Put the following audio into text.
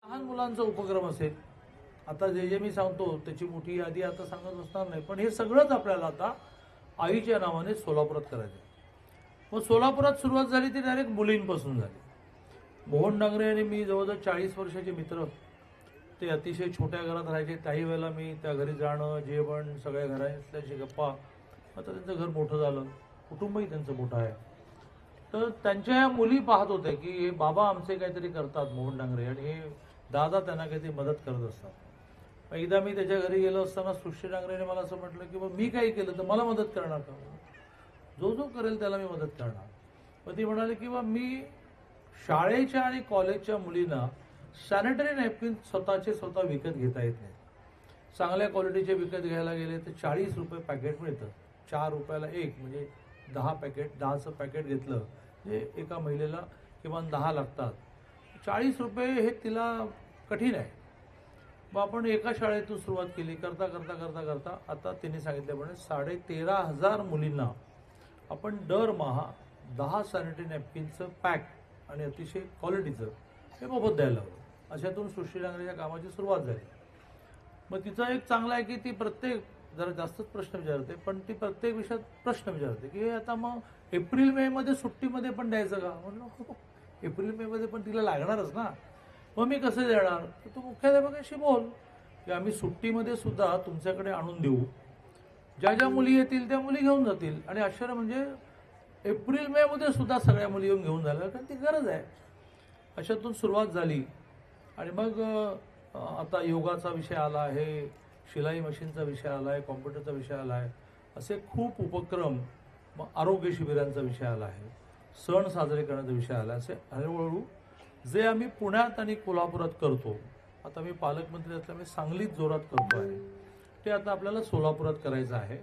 लहान मुलांचा उपक्रम असेल, आता जे मी सांगतो त्याची मोठी यादी आता सांगत बसणार नाही, पण हे सगळंच आपल्याला आता आईच्या नावाने सोलापुरात करायचं. मग सोलापुरात सुरुवात झाली ती डायरेक्ट मुलींपासून झाली. मोहन डांगरे आणि मी जवळजवळ 40 वर्षाचे मित्र. ते अतिशय छोट्या घरात राहायचे. त्याही वेळेला मी त्या घरी जाणं, जेवण, सगळ्या घरातल्याशी गप्पा. आता त्यांचं घर मोठं झालं, कुटुंबही त्यांचं मोठं आहे. तर त्यांच्या या मुली पाहत होत्या की हे बाबा आमचे काहीतरी करतात मोहन डांगरे, आणि हे दादा त्यांना काहीतरी मदत करत असतात. एकदा मी त्याच्या घरी गेलो असताना सृष्टी डांगरेने मला असं म्हटलं की मी काही केलं तर मला मदत करणार का? जो जो करेल त्याला मी मदत करणार. पण ती म्हणाली की मी शाळेच्या आणि कॉलेजच्या मुलींना सॅनिटरी नॅपकिन स्वतःचे स्वतः विकत घेता येत नाही. चांगल्या क्वालिटीचे विकत घ्यायला गेले तर 40 रुपये पॅकेट मिळतं. 4 रुपयाला एक, म्हणजे 10 पॅकेट, 10चं पॅकेट घेतलं म्हणजे एका महिलेला किमान 10 लागतात. 40 रुपये हे तिला कठीण आहे. मग आपण एका शाळेतून सुरुवात केली. करता करता करता करता आता तिने सांगितल्याप्रमाणे 13,500 मुलींना आपण दरमहा 10 सॅनिटरी नॅपकिनचं पॅक आणि अतिशय क्वालिटीचं हे मोफत द्यायला हवं. अशातून सृष्टी डांगरेच्या कामाची सुरुवात झाली. मग तिचं एक चांगलं आहे की ती प्रत्येक, जरा जास्तच प्रश्न विचारते, पण ती प्रत्येक विषयात प्रश्न विचारते की आता मग एप्रिल मे मध्ये सुट्टीमध्ये पण द्यायचं का? म्हणलं हो, एप्रिल मे मध्ये पण तिला लागणारच ना. मग मी कसं देणार? तर तू मुख्याध्यापकाशी बोल की आम्ही सुट्टीमध्ये सुद्धा तुमच्याकडे आणून देऊ. ज्या ज्या मुली येतील त्या मुली घेऊन जातील. आणि आश्चर्य म्हणजे एप्रिल मे मध्ये सुद्धा सगळ्या मुली येऊन घेऊन झाल्या, कारण ती गरज आहे. अशातून सुरुवात झाली. आणि मग आता योगाचा विषय आला आहे, शिलाई मशीनचा विषय आला आहे, कॉम्प्युटरचा विषय आला आहे. असे खूप उपक्रम. मग आरोग्य शिबिरांचा विषय आला आहे, सण साजरे करण्याचा विषय आला. असे हळूहळू जे आम्ही पुण्यात आणि कोल्हापुरात करतो, आता मी पालकमंत्री असल्यामुळे सांगलीत जोरात करतो आहे, ते आता आपल्याला सोलापुरात करायचं आहे.